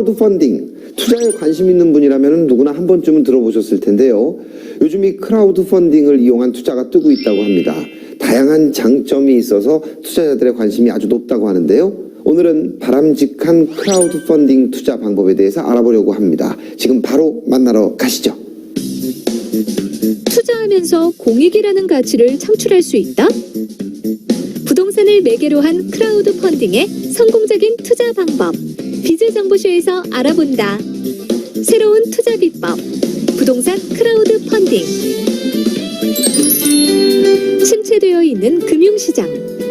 크라우드 펀딩, 투자에 관심 있는 분이라면 누구나 한 번쯤은 들어보셨을 텐데요. 요즘 이 크라우드 펀딩을 이용한 투자가 뜨고 있다고 합니다. 다양한 장점이 있어서 투자자들의 관심이 아주 높다고 하는데요. 오늘은 바람직한 크라우드 펀딩 투자 방법에 대해서 알아보려고 합니다. 지금 바로 만나러 가시죠. 투자하면서 공익이라는 가치를 창출할 수 있다? 부동산을 매개로 한 크라우드 펀딩의 성공적인 투자 방법. 비즈정보쇼에서 알아본다. 새로운 투자 비법. 부동산 크라우드 펀딩. 침체되어 있는 금융시장.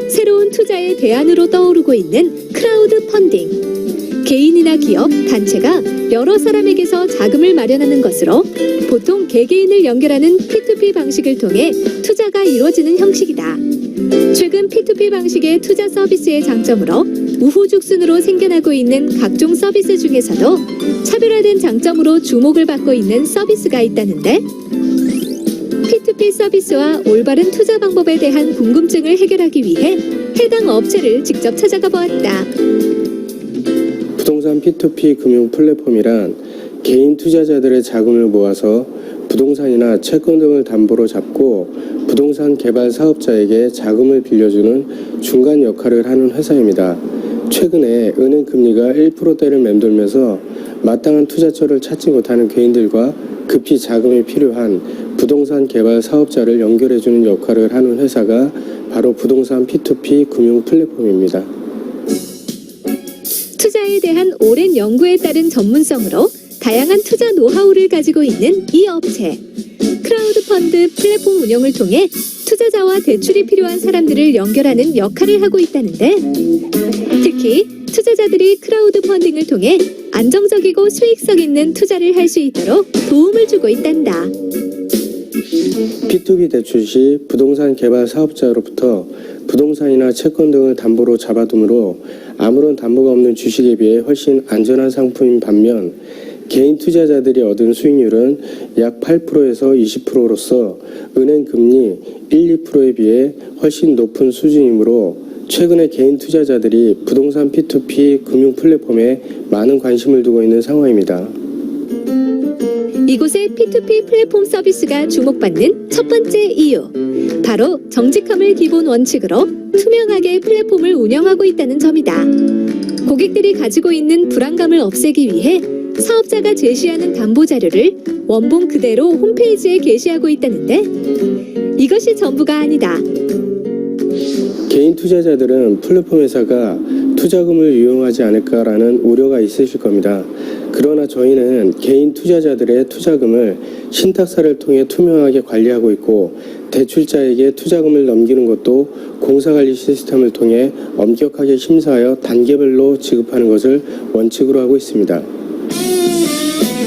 새로운 투자의 대안으로 떠오르고 있는 크라우드 펀딩. 개인이나 기업, 단체가 여러 사람에게서 자금을 마련하는 것으로 보통 개개인을 연결하는 P2P 방식을 통해 투자가 이루어지는 형식이다. 최근 P2P 방식의 투자 서비스의 장점으로 우후죽순으로 생겨나고 있는 각종 서비스 중에서도 차별화된 장점으로 주목을 받고 있는 서비스가 있다는데, P2P 서비스와 올바른 투자 방법에 대한 궁금증을 해결하기 위해 해당 업체를 직접 찾아가 보았다. 부동산 P2P 금융 플랫폼이란 개인 투자자들의 자금을 모아서 부동산이나 채권 등을 담보로 잡고 부동산 개발 사업자에게 자금을 빌려주는 중간 역할을 하는 회사입니다. 최근에 은행 금리가 1%대를 맴돌면서 마땅한 투자처를 찾지 못하는 개인들과 급히 자금이 필요한 부동산 개발 사업자를 연결해주는 역할을 하는 회사가 바로 부동산 P2P 금융 플랫폼입니다. 투자에 대한 오랜 연구에 따른 전문성으로 다양한 투자 노하우를 가지고 있는 이 업체. 크라우드 펀드 플랫폼 운영을 통해 투자자와 대출이 필요한 사람들을 연결하는 역할을 하고 있다는데, 특히 투자자들이 크라우드 펀딩을 통해 안정적이고 수익성 있는 투자를 할 수 있도록 도움을 주고 있단다. P2P 대출 시 부동산 개발 사업자로부터 부동산이나 채권 등을 담보로 잡아두므로 아무런 담보가 없는 주식에 비해 훨씬 안전한 상품인 반면, 개인 투자자들이 얻은 수익률은 약 8%에서 20%로서 은행 금리 1, 2%에 비해 훨씬 높은 수준이므로 최근에 개인 투자자들이 부동산 P2P 금융 플랫폼에 많은 관심을 두고 있는 상황입니다. 이곳의 P2P 플랫폼 서비스가 주목받는 첫 번째 이유. 바로 정직함을 기본 원칙으로 투명하게 플랫폼을 운영하고 있다는 점이다. 고객들이 가지고 있는 불안감을 없애기 위해 사업자가 제시하는 담보 자료를 원본 그대로 홈페이지에 게시하고 있다는데, 이것이 전부가 아니다. 개인 투자자들은 플랫폼 회사가 투자금을 유용하지 않을까라는 우려가 있으실 겁니다. 그러나 저희는 개인 투자자들의 투자금을 신탁사를 통해 투명하게 관리하고 있고, 대출자에게 투자금을 넘기는 것도 공사관리 시스템을 통해 엄격하게 심사하여 단계별로 지급하는 것을 원칙으로 하고 있습니다.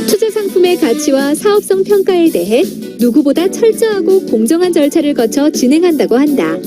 투자 상품의 가치와 사업성 평가에 대해 누구보다 철저하고 공정한 절차를 거쳐 진행한다고 한다.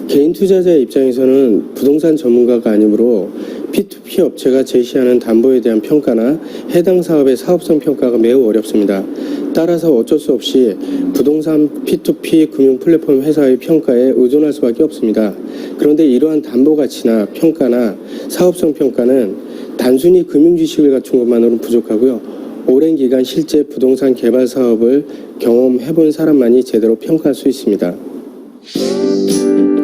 개인 투자자의 입장에서는 부동산 전문가가 아니므로 P2P 업체가 제시하는 담보에 대한 평가나 해당 사업의 사업성 평가가 매우 어렵습니다. 따라서 어쩔 수 없이 부동산 P2P 금융 플랫폼 회사의 평가에 의존할 수밖에 없습니다. 그런데 이러한 담보 가치나 평가나 사업성 평가는 단순히 금융 지식을 갖춘 것만으로는 부족하고요. 오랜 기간 실제 부동산 개발 사업을 경험해본 사람만이 제대로 평가할 수 있습니다.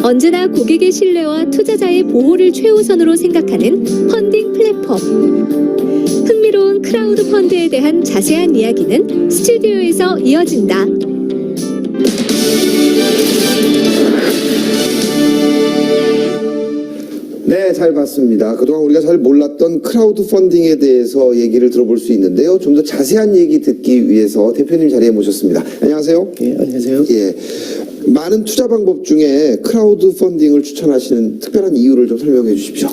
언제나 고객의 신뢰와 투자자의 보호를 최우선으로 생각하는 펀딩 플랫폼. 흥미로운 크라우드 펀드에 대한 자세한 이야기는 스튜디오에서 이어진다. 네, 잘 봤습니다. 그동안 우리가 잘 몰랐던 크라우드 펀딩에 대해서 얘기를 들어볼 수 있는데요. 좀 더 자세한 얘기 듣기 위해서 대표님 자리에 모셨습니다. 안녕하세요. 예, 안녕하세요. 예. 많은 투자 방법 중에 크라우드 펀딩을 추천하시는 특별한 이유를 좀 설명해 주십시오.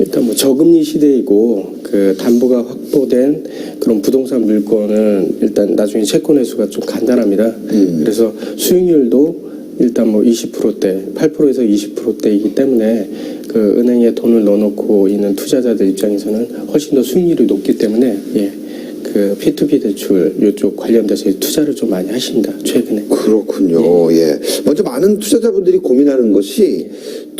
일단 뭐 저금리 시대이고 그 담보가 확보된 그런 부동산 물건은 일단 나중에 채권 회수가 좀 간단합니다. 그래서 수익률도 일단 뭐 20%대, 8%에서 20%대이기 때문에 그 은행에 돈을 넣어놓고 있는 투자자들 입장에서는 훨씬 더 수익률이 높기 때문에 그 P2P 대출 이쪽 관련돼서 투자를 좀 많이 하십니다. 최근에. 그렇군요. 예. 먼저 많은 투자자분들이 고민하는 것이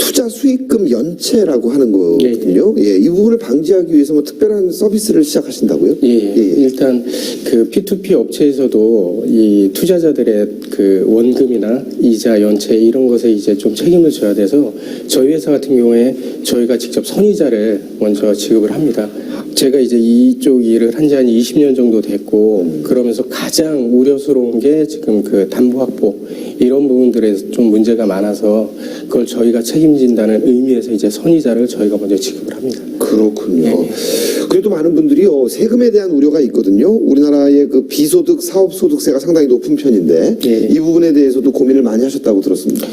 투자 수익금 연체라고 하는 거거든요. 예, 이 부분을 방지하기 위해서 뭐 특별한 서비스를 시작하신다고요? 예, 일단 그 P2P 업체에서도 이 투자자들의 그 원금이나 이자 연체 이런 것에 이제 좀 책임을 져야 돼서 저희 회사 같은 경우에 저희가 직접 선이자를 먼저 지급을 합니다. 제가 이제 이쪽 일을 한 지 한 20년 정도 됐고 그러면서 가장 우려스러운 게 지금 그 담보 확보 이런 부분들에 좀 문제가 많아서 그걸 저희가 책임진다는 의미에서 이제 선이자를 저희가 먼저 지급을 합니다. 그렇군요. 그래도 많은 분들이 세금에 대한 우려가 있거든요. 우리나라의 그 비소득 사업소득세가 상당히 높은 편인데 예. 이 부분에 대해서도 고민을 많이 하셨다고 들었습니다.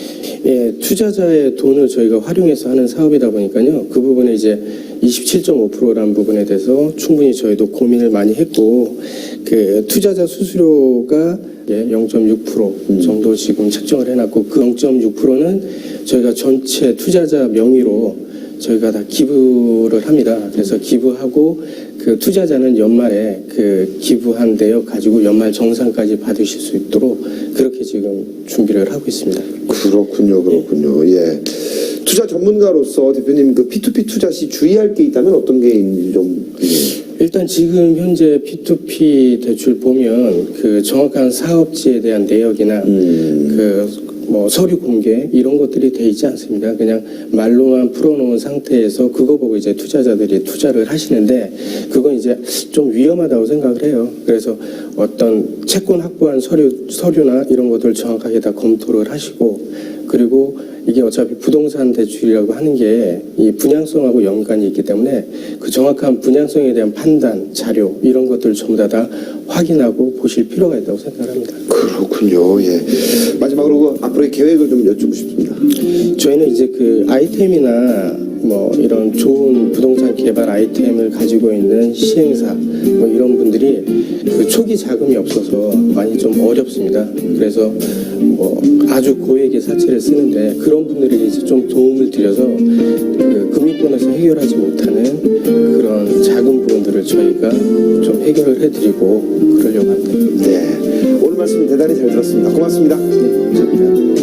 예, 투자자의 돈을 저희가 활용해서 하는 사업이다 보니까요. 그 부분에 이제 27.5%라는 부분에 대해서 충분히 저희도 고민을 많이 했고 그 투자자 수수료가 0.6% 정도 지금 책정을 해놨고 그 0.6%는 저희가 전체 투자자 명의로 저희가 다 기부를 합니다. 그래서 기부하고 그 투자자는 연말에 그 기부한 내역 가지고 연말 정산까지 받으실 수 있도록 그렇게 지금 준비를 하고 있습니다. 그렇군요. 예. 투자 전문가로서 대표님 그 P2P 투자 시 주의할 게 있다면 어떤 게 있는지 좀. 일단 지금 현재 P2P 대출 보면 그 정확한 사업지에 대한 내역이나 그 뭐 서류 공개 이런 것들이 돼 있지 않습니다. 그냥 말로만 풀어놓은 상태에서 그거 보고 이제 투자자들이 투자를 하시는데 그건 이제 좀 위험하다고 생각을 해요. 그래서 어떤 채권 확보한 서류나 이런 것들 정확하게 다 검토를 하시고 그리고 이게 어차피 부동산 대출이라고 하는 게 이 분양성하고 연관이 있기 때문에 그 정확한 분양성에 대한 판단, 자료 이런 것들을 전부 다 확인하고 보실 필요가 있다고 생각합니다. 그렇군요. 예. 마지막으로 그 앞으로의 계획을 좀 여쭙고 싶습니다. 저희는 이제 그 아이템이나 뭐 이런 좋은 부동산 개발 아이템을 가지고 있는 시행사 뭐 이런 분들이 그 초기 자금이 없어서 많이 좀 어렵습니다. 그래서 뭐 아주 고액의 사채를 쓰는데 그런 분들에게 이제 좀 도움을 드려서 그 금융권에서 해결하지 못하는 그런 작은 부분들을 저희가 좀 해결을 해드리고 그러려고 합니다. 네. 오늘 말씀 대단히 잘 들었습니다. 고맙습니다. 네, 감사합니다.